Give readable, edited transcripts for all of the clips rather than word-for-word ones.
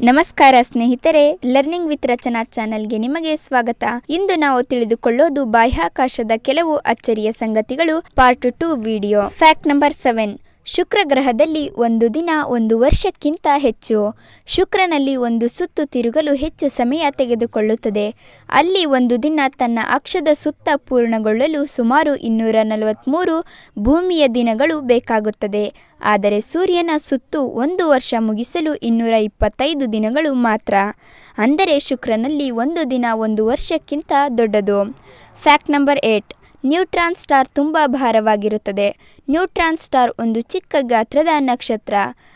ನಮಸ್ಕಾರ ಸ್ನೇಹಿತರೆ, learning with ರಚನಾ ಚಾನೆಲ್ಗೆ ನಿಮಗೆ ಸ್ವಾಗತ. ಇಂದು ನಾವು ತಿಳಿದುಕೊಳ್ಳೋದು ಬಾಹ್ಯಾಕಾಶದ ಕೆಲವು ಅಚ್ಚರಿಯ ಸಂಗತಿಗಳು ಪಾರ್ಟ್ 2 ವಿಡಿಯೋ. Fact number 7. ಶುಕ್ರ ಗ್ರಹದಲ್ಲಿ ಒಂದು ದಿನ 1 ವರ್ಷಕ್ಕಿಂತ ಹೆಚ್ಚು. ಶುಕ್ರನಲ್ಲಿ ಒಂದು ಸುತ್ತು ತಿರುಗಲು ಹೆಚ್ಚು ಸಮಯ ತೆಗೆದುಕೊಳ್ಳುತ್ತದೆ. ಅಲ್ಲಿ ಒಂದು ದಿನ ತನ್ನ ಅಕ್ಷದ ಸುತ್ತ ಪೂರ್ಣಗೊಳ್ಳಲು ಸುಮಾರು 243 ಭೂಮಿಯ ದಿನಗಳು ಬೇಕಾಗುತ್ತದೆ. ಆದರೆ ಸೂರ್ಯನ ಸುತ್ತು 1 ವರ್ಷ ಮುಗಿಸಲು 225 ದಿನಗಳು ಮಾತ್ರ. ಅಂದರೆ ಶುಕ್ರನಲ್ಲಿ ಒಂದು ದಿನ 1 ವರ್ಷಕ್ಕಿಂತ ದೊಡ್ಡದು. Fact number 8. ನ್ಯೂಟ್ರಾನ್ ಸ್ಟಾರ್ ತುಂಬ ಭಾರವಾಗಿರುತ್ತದೆ. ನ್ಯೂಟ್ರಾನ್ ಸ್ಟಾರ್ ಒಂದು ಚಿಕ್ಕ ಗಾತ್ರದ ನಕ್ಷತ್ರ.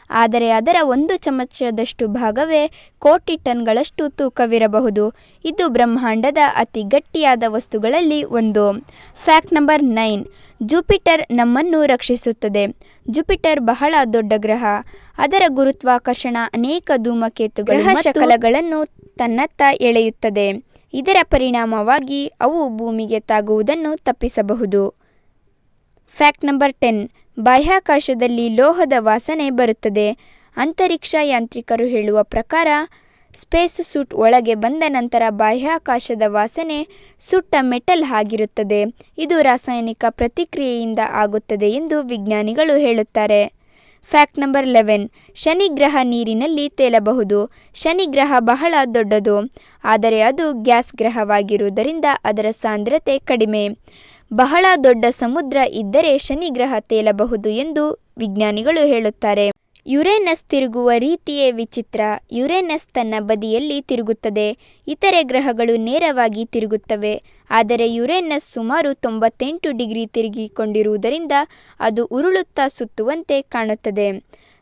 ಆದರೆ ಅದರ 1 ಚಮಚದಷ್ಟು ಭಾಗವೇ ಕೋಟಿ ಟನ್ಗಳಷ್ಟು ತೂಕವಿರಬಹುದು. ಇದು ಬ್ರಹ್ಮಾಂಡದ ಅತಿ ಗಟ್ಟಿಯಾದ ವಸ್ತುಗಳಲ್ಲಿ ಒಂದು. Fact number 9. ಜುಪಿಟರ್ ನಮ್ಮನ್ನು ರಕ್ಷಿಸುತ್ತದೆ. ಜುಪಿಟರ್ ಬಹಳ ದೊಡ್ಡ ಗ್ರಹ. ಅದರ ಗುರುತ್ವಾಕರ್ಷಣ ಅನೇಕ ಧೂಮಕೇತುಗಳು ಮತ್ತು ಶಕಲಗಳನ್ನು ತನ್ನತ್ತ ಎಳೆಯುತ್ತದೆ. ಇದರ ಪರಿಣಾಮವಾಗಿ ಅವು ಭೂಮಿಗೆ ತಾಗುವುದನ್ನು ತಪ್ಪಿಸಬಹುದು. Fact number 10. ಬಾಹ್ಯಾಕಾಶದಲ್ಲಿ ಲೋಹದ ವಾಸನೆ ಬರುತ್ತದೆ. ಅಂತರಿಕ್ಷ ಯಾಂತ್ರಿಕರು ಹೇಳುವ ಪ್ರಕಾರ ಸ್ಪೇಸ್ ಸೂಟ್ ಒಳಗೆ ಬಂದ ನಂತರ ಬಾಹ್ಯಾಕಾಶದ ವಾಸನೆ ಸುಟ್ಟ ಮೆಟಲ್ ಆಗಿರುತ್ತದೆ. ಇದು ರಾಸಾಯನಿಕ ಪ್ರತಿಕ್ರಿಯೆಯಿಂದ ಆಗುತ್ತದೆ ಎಂದು ವಿಜ್ಞಾನಿಗಳು ಹೇಳುತ್ತಾರೆ. Fact number 11. ಶನಿ ಗ್ರಹ ನೀರಿನಲ್ಲಿ ತೇಲಬಹುದು. ಶನಿ ಗ್ರಹ ಬಹಳ ದೊಡ್ಡದು. ಆದರೆ ಅದು ಗ್ಯಾಸ್ ಗ್ರಹವಾಗಿರುವುದರಿಂದ ಅದರ ಸಾಂದ್ರತೆ ಕಡಿಮೆ. ಬಹಳ ದೊಡ್ಡ ಸಮುದ್ರ ಇದ್ದರೆ ಶನಿ ಗ್ರಹ ತೇಲಬಹುದು ಎಂದು ವಿಜ್ಞಾನಿಗಳು ಹೇಳುತ್ತಾರೆ. ಯುರೇನಸ್ ತಿರುಗುವ ರೀತಿಯೇ ವಿಚಿತ್ರ. ಯುರೇನಸ್ ತನ್ನ ಬದಿಯಲ್ಲಿ ತಿರುಗುತ್ತದೆ. ಇತರೆ ಗ್ರಹಗಳು ನೇರವಾಗಿ ತಿರುಗುತ್ತವೆ. ಆದರೆ ಯುರೇನಸ್ ಸುಮಾರು 98 ಡಿಗ್ರಿ ತಿರುಗಿಕೊಂಡಿರುವುದರಿಂದ ಅದು ಉರುಳುತ್ತಾ ಸುತ್ತುವಂತೆ ಕಾಣುತ್ತದೆ.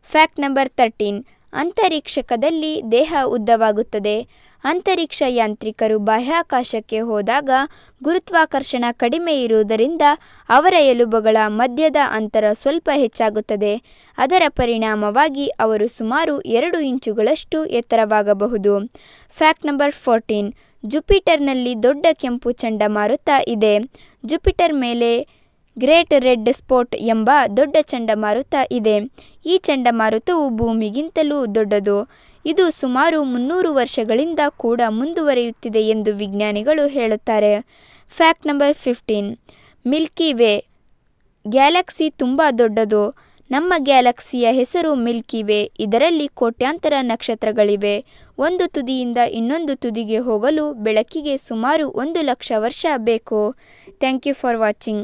Fact number 13. ಅಂತರಿಕ್ಷಕದಲ್ಲಿ ದೇಹ ಉದ್ದವಾಗುತ್ತದೆ. ಅಂತರಿಕ್ಷ ಯಾಂತ್ರಿಕರು ಬಾಹ್ಯಾಕಾಶಕ್ಕೆ ಹೋದಾಗ ಗುರುತ್ವಾಕರ್ಷಣ ಕಡಿಮೆ ಇರುವುದರಿಂದ ಅವರ ಎಲುಬುಗಳ ಮಧ್ಯದ ಅಂತರ ಸ್ವಲ್ಪ ಹೆಚ್ಚಾಗುತ್ತದೆ. ಅದರ ಪರಿಣಾಮವಾಗಿ ಅವರು ಸುಮಾರು 2 ಇಂಚುಗಳಷ್ಟು ಎತ್ತರವಾಗಬಹುದು. Fact number 14. ಜುಪಿಟರ್ನಲ್ಲಿ ದೊಡ್ಡ ಕೆಂಪು ಚಂಡಮಾರುತ ಇದೆ. ಜುಪಿಟರ್ ಮೇಲೆ ಗ್ರೇಟ್ ರೆಡ್ ಸ್ಪಾಟ್ ಎಂಬ ದೊಡ್ಡ ಚಂಡಮಾರುತ ಇದೆ. ಈ ಚಂಡಮಾರುತವು ಭೂಮಿಗಿಂತಲೂ ದೊಡ್ಡದು. ಇದು ಸುಮಾರು 300 ವರ್ಷಗಳಿಂದ ಕೂಡ ಮುಂದುವರಿಯುತ್ತಿದೆ ಎಂದು ವಿಜ್ಞಾನಿಗಳು ಹೇಳುತ್ತಾರೆ. Fact number 15. Milky way Galaxy ತುಂಬ ದೊಡ್ಡದು. ನಮ್ಮ ಗ್ಯಾಲಕ್ಸಿಯ ಹೆಸರು ಮಿಲ್ಕಿ ವೇ. ಇದರಲ್ಲಿ ಕೋಟ್ಯಾಂತರ ನಕ್ಷತ್ರಗಳಿವೆ. ಒಂದು ತುದಿಯಿಂದ ಇನ್ನೊಂದು ತುದಿಗೆ ಹೋಗಲು ಬೆಳಕಿಗೆ ಸುಮಾರು 1 ಲಕ್ಷ ವರ್ಷ ಬೇಕು. Thank you for watching.